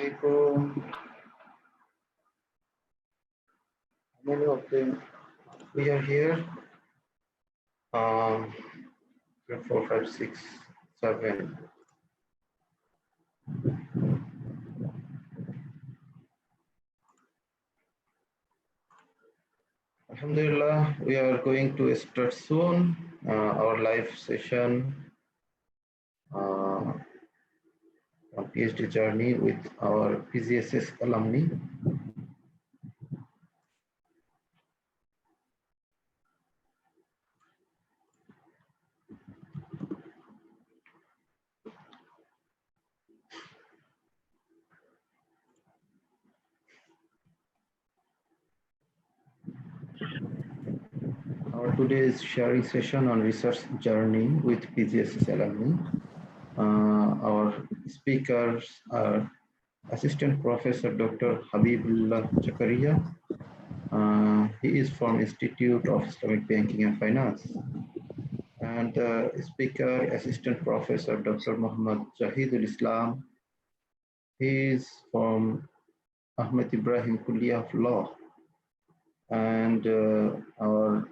Assalamualaikum. How many of them we are here? 3, 4, 5, 6, 7. Alhamdulillah, we are going to start soon our live session on PhD journey with our PGSS alumni. Our today's sharing session on research journey with PGSS alumni. Our speakers are Assistant Professor Dr. Habibullah Zakaria. He is from Institute of Islamic Banking and Finance. And speaker, Assistant Professor Dr. Muhammad Jahidul Islam. He is from Ahmed Ibrahim Kulliyah of Law. And our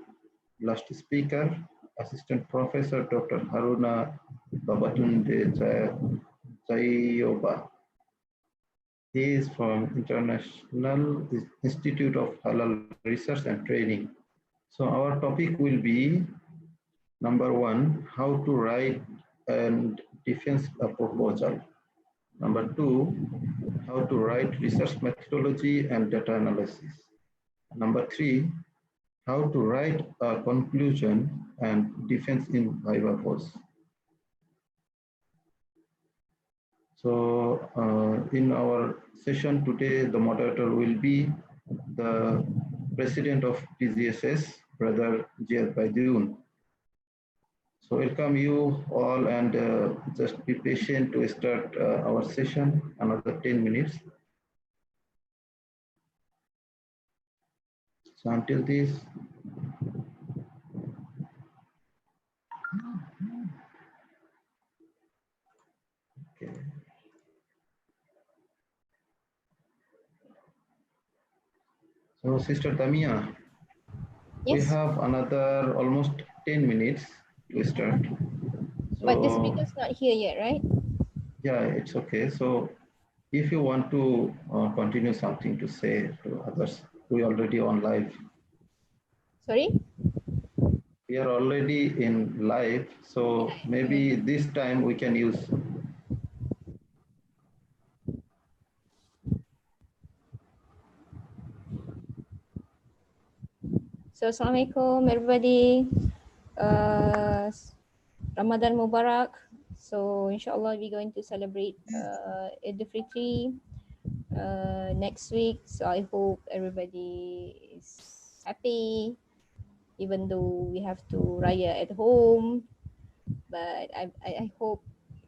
last speaker, Assistant Professor Dr. Haruna Babatunde Zayoba. He is from International Institute of Halal Research and Training. So our topic will be number 1, how to write and defense a proposal. Number 2, how to write research methodology and data analysis. Number 3, how to write a conclusion and defense in viva voce. So in our session today, the moderator will be the President of PGSS, Brother Jiyad Baidyun. So welcome you all, and just be patient to start our session, another 10 minutes. So until this, okay. So Sister Tamia, yes. We have another almost 10 minutes to start. So, but the speaker's not here yet, right? Yeah, it's okay. So if you want to continue something to say to others, we are already on live. Sorry? We are already in live, so maybe this time we can use. So Assalamualaikum everybody. Ramadan Mubarak. So inshallah we're going to celebrate Eid al-Fitr next week. So I hope everybody is happy, even though we have to raya at home. But I hope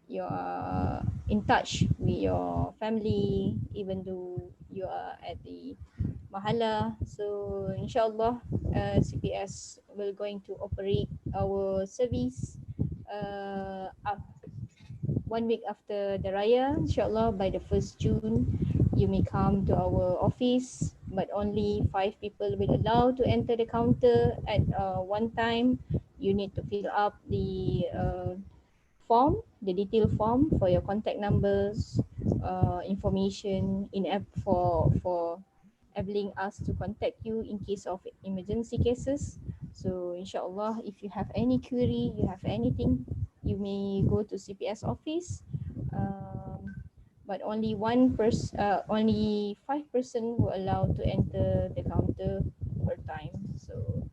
you are in touch with your family, even though you are at the mahala. So inshallah CPS will going to operate our service 1 week after the raya. Inshallah by the 1st June you may come to our office, but only 5 people will allow to enter the counter at one time. You need to fill up the form, the detail form for your contact numbers, information in app for enabling us to contact you in case of emergency cases. So inshallah, if you have any query, you have anything, you may go to CPS office. But only only 5% were allowed to enter the counter per time. So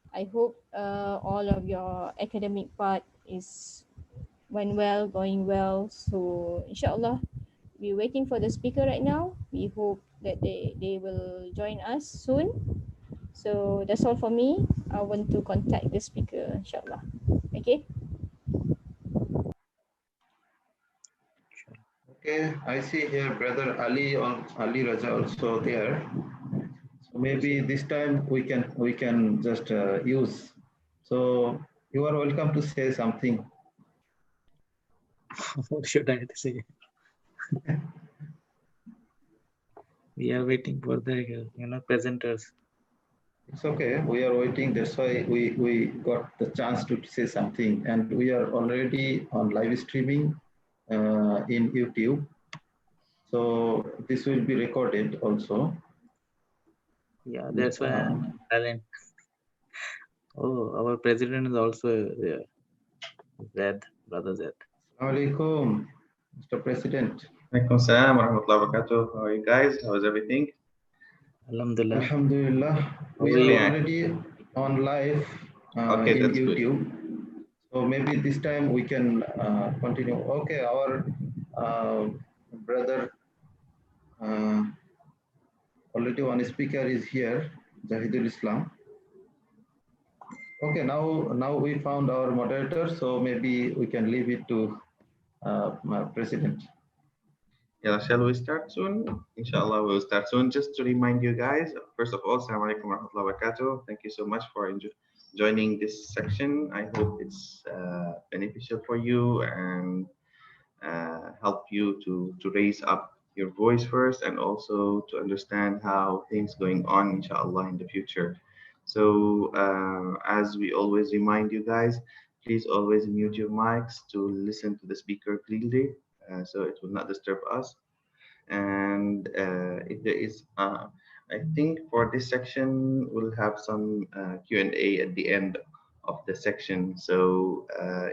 I hope all of your academic part is went well, going well. So inshallah, we're waiting for the speaker right now. We hope that they will join us soon. So that's all for me. I want to contact the speaker, inshallah. Okay. Okay, I see here Brother Ali Raja also there. So maybe this time we can just use. So you are welcome to say something. What should I say? We are waiting for the presenters. It's okay. We are waiting. That's why we got the chance to say something. And we are already on live streaming in YouTube. So this will be recorded also. Yeah, that's why I'm silent. Oh, our president is also there. Zed, brother Zed. Assalamualaikum, Mr. President. Waalaikumsalam warahmatullahi wabarakatuh. How are you guys? How is everything? Alhamdulillah. Alhamdulillah. We Oh, are yeah. already on live Okay, in that's YouTube. So maybe this time we can continue. Okay, our brother, already one speaker is here, Zahidul Islam. Okay, now we found our moderator, so maybe we can leave it to my president. Yeah, shall we start soon? Inshallah, we'll start soon. Just to remind you guys, first of all, Assalamu alaikum warahmatullahi wabarakatuh. Thank you so much for joining this section. I hope it's beneficial for you and help you to raise up your voice first and also to understand how things going on, inshallah, in the future. So as we always remind you guys, please always mute your mics to listen to the speaker clearly, so it will not disturb us. And if there is, I think for this section, we'll have some Q&A at the end of the section. So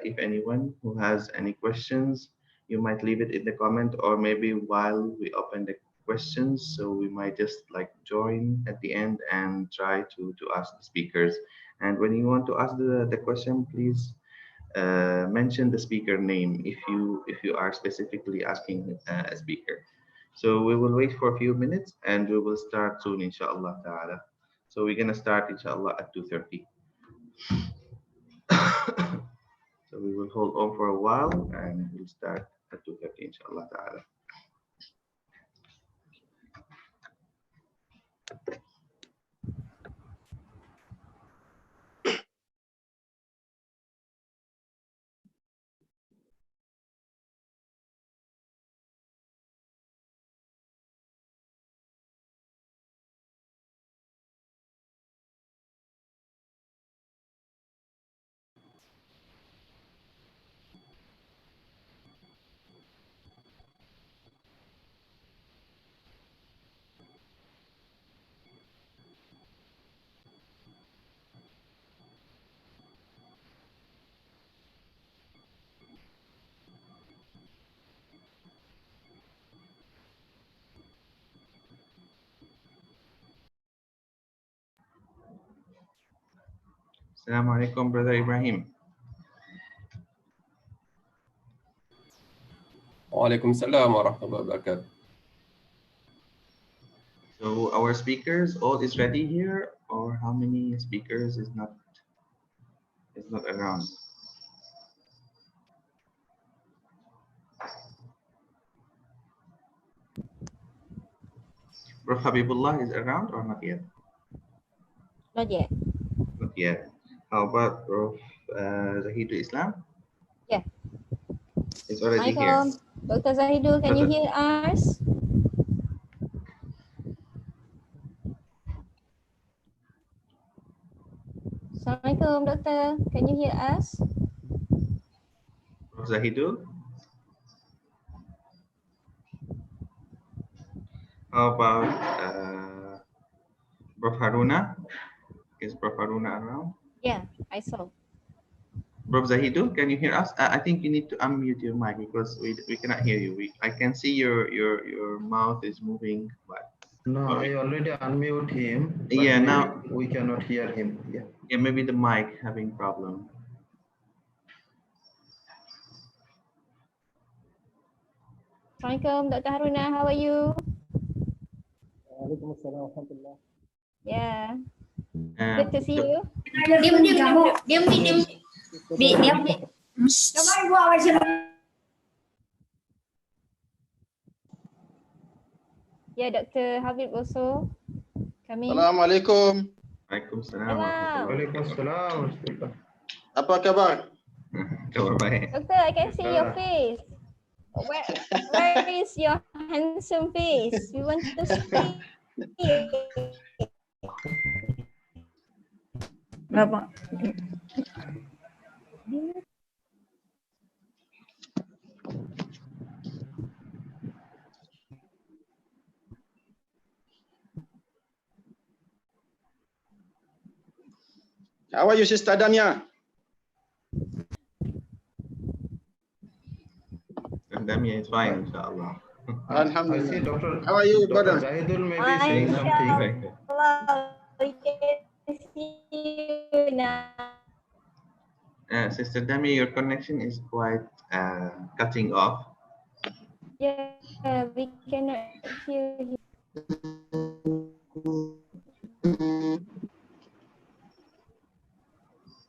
if anyone who has any questions, you might leave it in the comment, or maybe while we open the questions, so we might just like join at the end and try to ask the speakers. And when you want to ask the question, please mention the speaker name if you are specifically asking a speaker. So we will wait for a few minutes and we will start soon, inshallah ta'ala. So we're gonna start inshallah at 2:30. So we will hold on for a while and we'll start at 2:30, inshallah ta'ala. Assalamu alaikum, Brother Ibrahim. Waalaikumsalam warahmatullahi wabarakatuh. So our speakers, all is ready here, or how many speakers is not around? Bro Habibullah is around or not yet? Not yet. Not yet. How about Bro Zahidul Islam? Yeah. It's already here. Dr. Zahidul, can you hear us? Assalamualaikum, Doctor. Can you hear us? Bro Zahidul? How about Bro Haruna? Is Bro Haruna around? Yeah, I saw. Bro Zahidul, can you hear us? I think you need to unmute your mic because we cannot hear you. I can see your mouth is moving, but No, I already unmute him. But yeah, now we cannot hear him. Yeah. yeah, maybe the mic having problem. Assalamualaikum, Dr. Haruna. How are you? Waalaikumsalam warahmatullah. Yeah. Good to see you. Diam. Yeah, Dr. Habib also coming. Assalamualaikum. Waalaikumsalam. Waalaikumsalam. Apa kabar? Kabar baik. Doctor, I can see your face. Where is your handsome face? We want to see. Bapak. How are you, Sister Damia? Damia is fine, inshallah. I see Alhamdulillah. Dr. How are you, Dr. brother? Zahidul may be saying something. Inshallah, we can see you now. Sister Dami, your connection is quite cutting off. Yeah, we cannot hear you.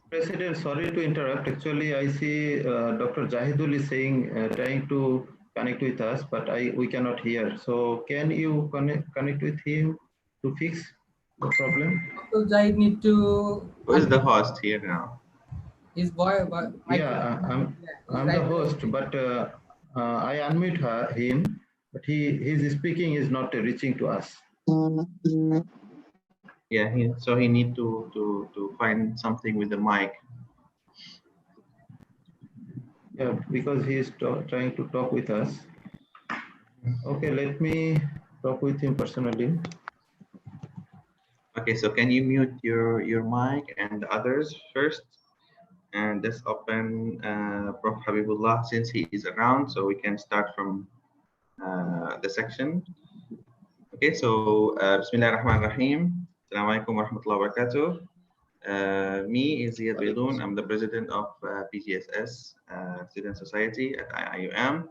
President, sorry to interrupt. Actually, I see Dr. Zahidul is saying, trying to connect with us, but we cannot hear. So can you connect with him to fix the problem? So I need to. Who is the host here now? His boy. Yeah, I'm the host, but I unmute him, but his speaking is not reaching to us. Yeah, so he need to find something with the mic. Yeah, because he is trying to talk with us. Okay, let me talk with him personally. Okay, so can you mute your mic and the others first? And let's open Prof. Habibullah since he is around, so we can start from the section. Okay, so Bismillahirrahmanirrahim. Assalamualaikum warahmatullahi wabarakatuh. Me is Ziyad Baidoun. I'm the president of PGSS Student Society at IIUM.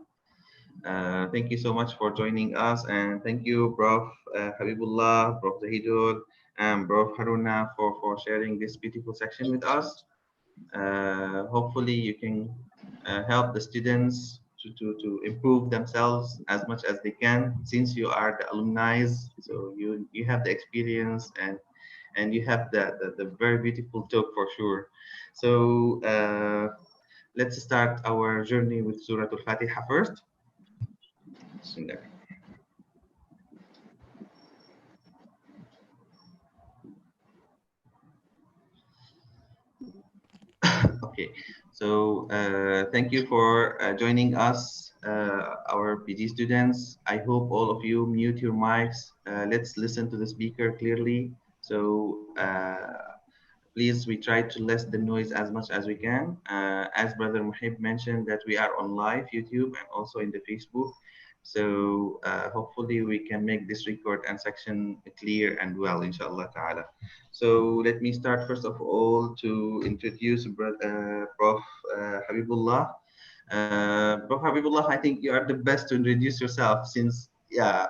Thank you so much for joining us, and thank you, Prof. Habibullah, Prof. Zahidul, and Prof. Haruna for sharing this beautiful section with us. Hopefully, you can help the students to improve themselves as much as they can, since you are the alumni. So you have the experience and you have the very beautiful talk for sure. So let's start our journey with Surah Al-Fatiha first. Okay, so thank you for joining us, our PG students. I hope all of you mute your mics. Let's listen to the speaker clearly. So please, we try to lessen the noise as much as we can. As Brother Muhib mentioned, that we are on live YouTube and also in the Facebook. So hopefully we can make this record and section clear and well, inshallah ta'ala. So let me start first of all to introduce Prof. Habibullah. Prof. Habibullah, I think you are the best to introduce yourself since, yeah,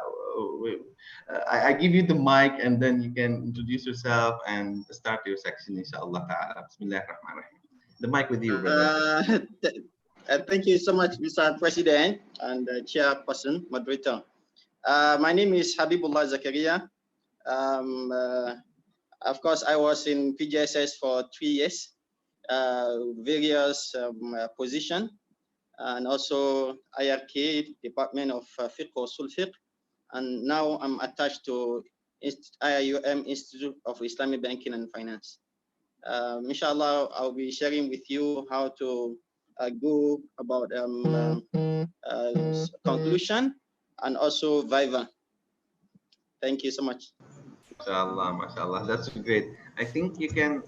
I give you the mic and then you can introduce yourself and start your section, inshallah ta'ala. Bismillahirrahmanirrahim. The mic with you, brother. Thank you so much, Mr. President and Chairperson, Moderator. My name is Habibullah Zakaria. Of course, I was in PGSS for 3 years, various positions, and also IRK, Department of Fiqh or Sulfiq. And now I'm attached to IIUM Institute of Islamic Banking and Finance. Inshallah, I'll be sharing with you how to go about conclusion and also Viva. Thank you so much. Mashallah, mashallah, that's great. I think you can,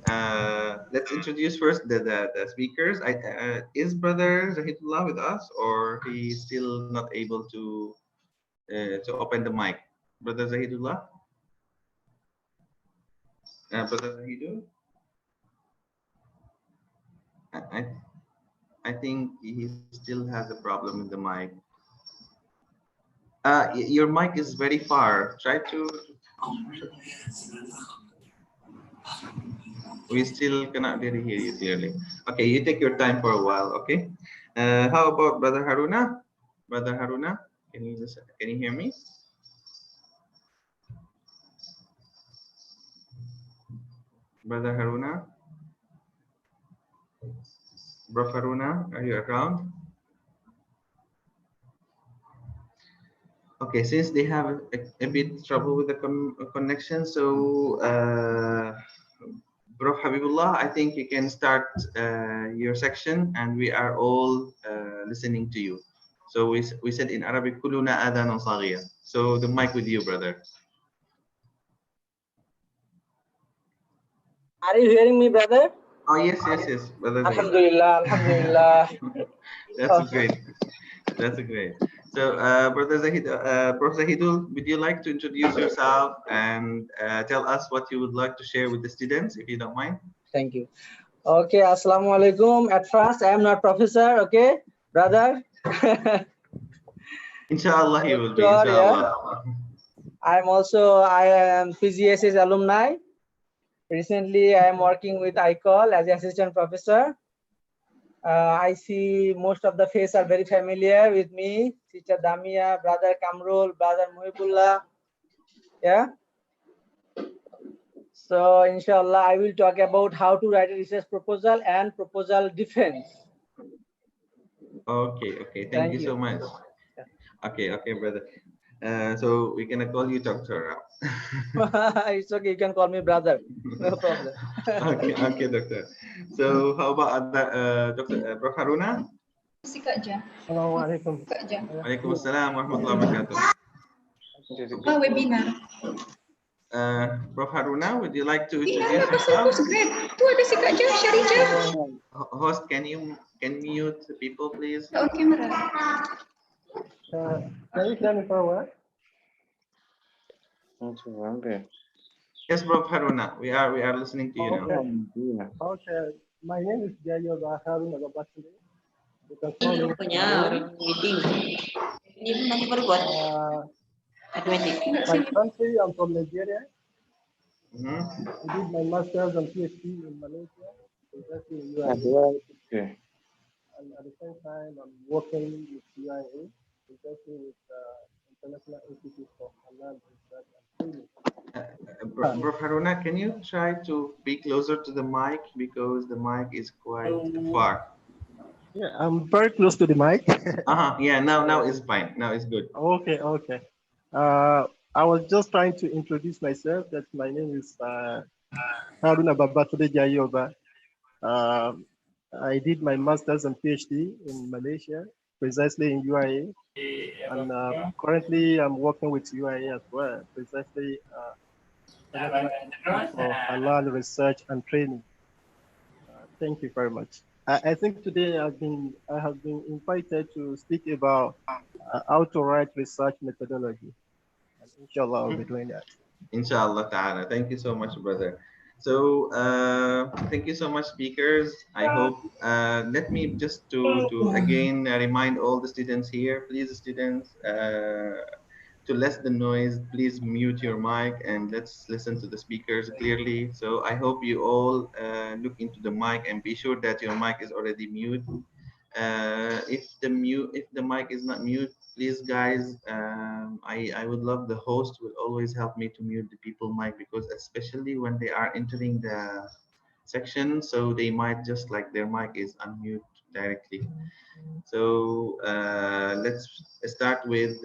let's introduce first the speakers. Is Brother Zahidullah with us, or he's still not able to open the mic? Brother Zahidullah? Brother Zahidul? I think he still has a problem with the mic. Your mic is very far. Try to. We still cannot really hear you clearly. Okay, you take your time for a while. Okay. How about Brother Haruna? Brother Haruna, can you hear me? Brother Haruna? Bro Haruna, are you around? Okay, since they have a bit trouble with the connection, so Bro Habibullah, I think you can start your section, and we are all listening to you. So we said in Arabic, "Kuluna adhan saghira." So the mic with you, brother. Are you hearing me, brother? Oh yes, brother. Alhamdulillah, alhamdulillah. That's great. That's great. So, Brother Zahid, Prof. Zahidul, would you like to introduce yourself and tell us what you would like to share with the students, if you don't mind? Thank you. Okay, Assalamu alaikum. At first, I am not professor, okay, brother? Inshallah, he will be, inshallah. Yeah. I am PGSS alumni. Recently, I am working with ICOL as assistant professor. I see most of the faces are very familiar with me. Teacher Damia, brother Kamrul, brother Muhibullah. Yeah. So, inshallah, I will talk about how to write a research proposal and proposal defense. Okay. Thank you so much. Okay, brother. So we're gonna call you doctor. It's okay, you can call me brother. No problem. Okay, doctor. So how about Dr. Prof. Haruna? Assalamualaikum. Waalaikumsalam warahmatullahi wabarakatuh. Webinar. Prof. Haruna, would you like to introduce yourself? Tu ada si Kak Jo, Sharija. Host, can you mute the people, please? Oh, camera. Can you hear me for a while? Yes, Prof. Haruna, we are listening to you now. Okay, my name is Jayo Haruna Gabatule. You can call me. My country, I'm from Nigeria. I did my master's and Ph.D. in Malaysia, exactly in UAE. And at the same time, I'm working with UAE, exactly with International Institute for Halal Research and Training. Prof. Haruna, can you try to be closer to the mic because the mic is quite far? Yeah, I'm very close to the mic. Yeah, now it's fine. Now it's good. Okay. I was just trying to introduce myself. That my name is Haruna Babatule Jayoba. I did my master's and PhD in Malaysia, precisely in UAE. And currently I'm working with UAE as well, precisely for halal research and training. Thank you very much. I think today I have been invited to speak about how to write research methodology. And inshallah, I'll be doing that. Inshallah ta'ala. Thank you so much, brother. So thank you so much, speakers. I hope let me just to again remind all the students here, please students, to less the noise, please mute your mic and let's listen to the speakers clearly. So I hope you all look into the mic and be sure that your mic is already mute. If the mic is not mute, please guys, I would love the host will always help me to mute the people mic, because especially when they are entering the section, so they might just like their mic is unmute directly. So let's start with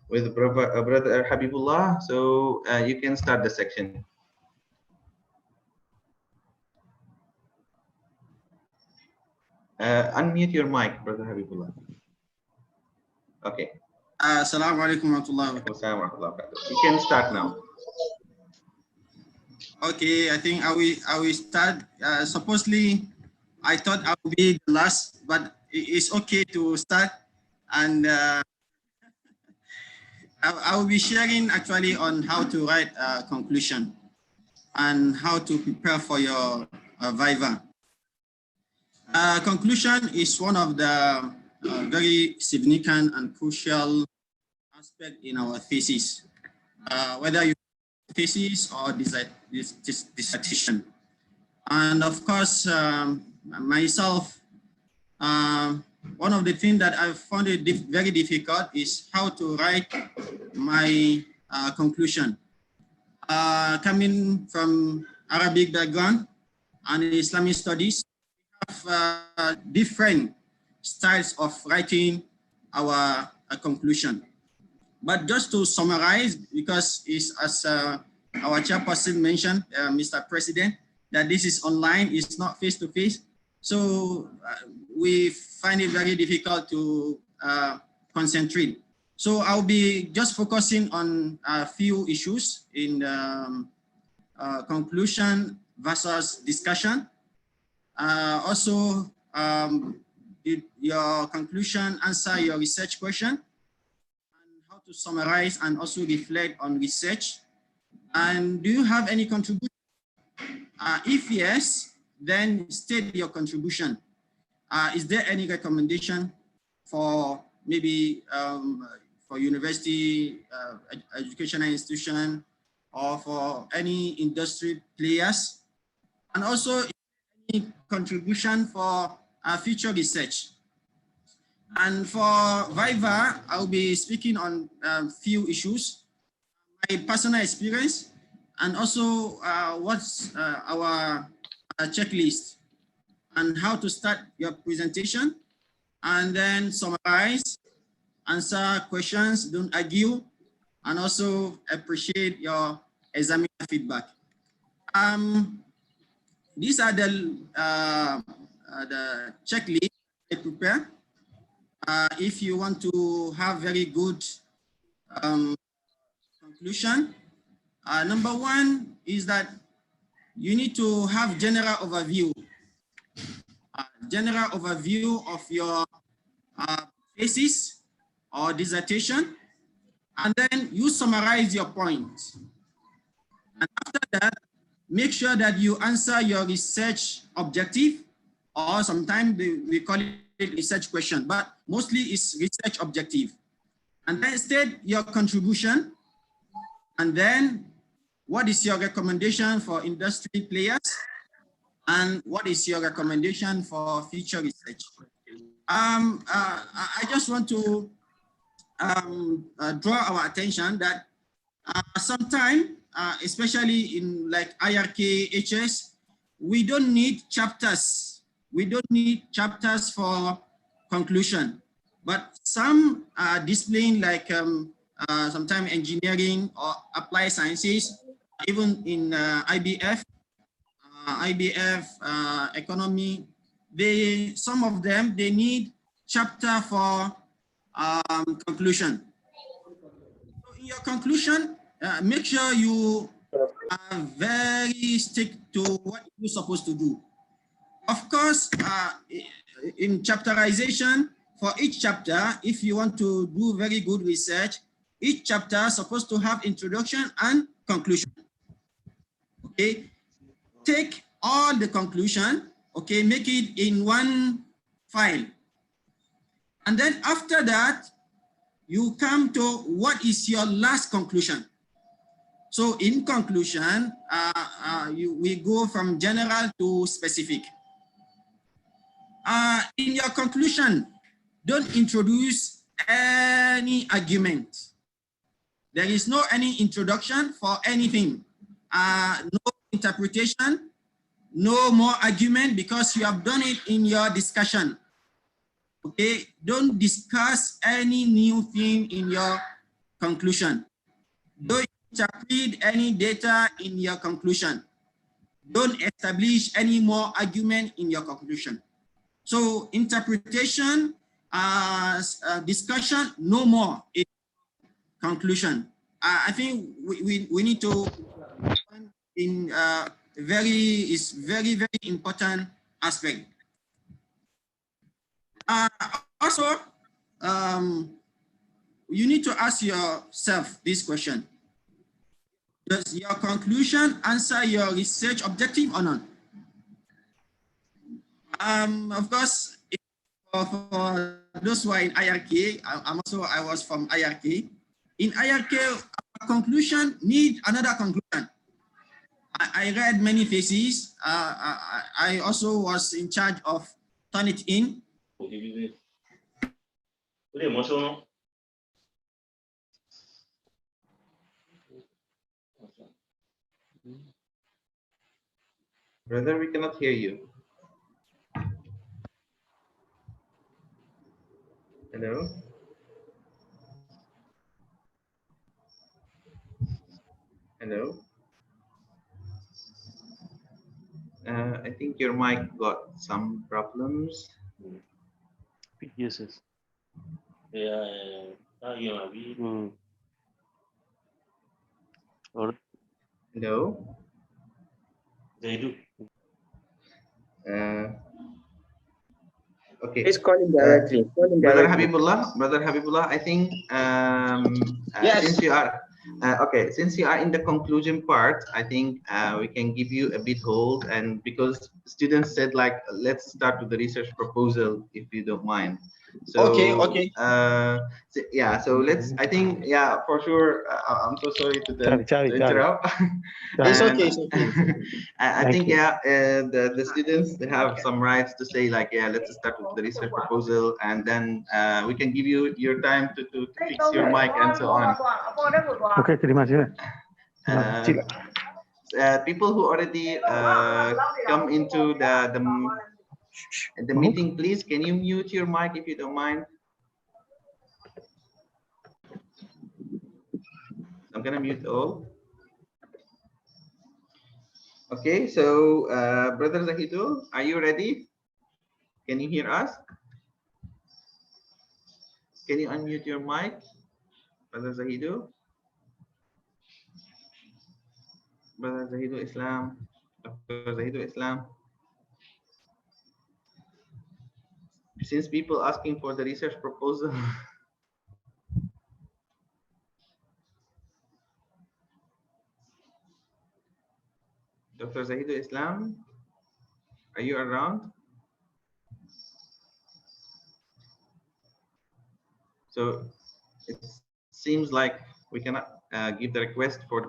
brother Habibullah. So you can start the section. Unmute your mic, brother Habibullah. Okay. Assalamu alaikum warahmatullahi wabarakatuh. You can start now. Okay, I think I will start. Supposedly, I thought I would be the last, but it's okay to start. And I will be sharing actually on how to write a conclusion and how to prepare for your Viva. Conclusion is one of the very significant and crucial aspect in our thesis, whether you thesis or dissertation. And of course, myself, one of the things that I found it very difficult is how to write my conclusion. Coming from Arabic background and Islamic studies, we have different styles of writing our conclusion. But just to summarize, because it's as our chairperson mentioned, Mr. President, that this is online, it's not face-to-face. So we find it very difficult to concentrate. So I'll be just focusing on a few issues in conclusion versus discussion. Also, did your conclusion answer your research question? And how to summarize and also reflect on research? And do you have any contribution? If yes, then state your contribution. Is there any recommendation for maybe for university, educational institution, or for any industry players? And also any contribution for future research? And for Viva, I'll be speaking on a few issues, my personal experience, and also what's our checklist and how to start your presentation, and then summarize, answer questions, don't argue, and also appreciate your examiner feedback. These are the checklist I prepare. If you want to have very good conclusion, number one is that you need to have general overview of your thesis or dissertation, and then you summarize your points. And after that, make sure that you answer your research objective, or sometimes we call it research question, but mostly it's research objective. And then state your contribution, and then what is your recommendation for industry players, and what is your recommendation for future research? I just want to draw our attention that sometimes, especially in like IRK, HS, we don't need chapters. We don't need chapters for conclusion. But some discipline like sometimes engineering or applied sciences, even in IBF, economy, some of them, they need chapter for conclusion. So in your conclusion, make sure you are very stick to what you're supposed to do. Of course, in chapterization, for each chapter, if you want to do very good research, each chapter is supposed to have introduction and conclusion. Okay, take all the conclusion, okay, make it in one file. And then after that, you come to what is your last conclusion. So in conclusion, we go from general to specific. In your conclusion, don't introduce any argument. There is no any introduction for anything. No interpretation, no more argument, because you have done it in your discussion. Okay, don't discuss any new thing in your conclusion. Don't interpret any data in your conclusion. Don't establish any more argument in your conclusion. So interpretation, discussion, no more in conclusion. I think we need to in very important aspect. Also, you need to ask yourself this question: does your conclusion answer your research objective or not? Of course, for those who are in IRK, I was from IRK. In IRK, our conclusion need another conclusion. I read many theses. I also was in charge of turn it in. Brother, we cannot hear you. Hello? Hello. I think your mic got some problems. PGSS. Yeah. Hello. They do. Okay. Please call him directly. Brother Habibullah, I think Yes. since you are since you are in the conclusion part, I think we can give you a bit hold, and because students said like let's start with the research proposal if you don't mind. So Okay. yeah, so let's, I think, yeah, for sure. I'm so sorry to interrupt. It's okay. I think, yeah, the students, they have some rights to say like, yeah, let's start with the research proposal, and then we can give you your time to fix your mic and so on. Okay, terima kasih. People who already come into the meeting, please, can you mute your mic if you don't mind? I'm gonna mute all. Okay, so Brother Zahidul, are you ready? Can you hear us? Can you unmute your mic, Brother Zahidul? Brother Zahidul Islam, Dr. Zahidul Islam. Since people asking for the research proposal. Dr. Zahidul Islam, are you around? So it seems like we cannot give the request for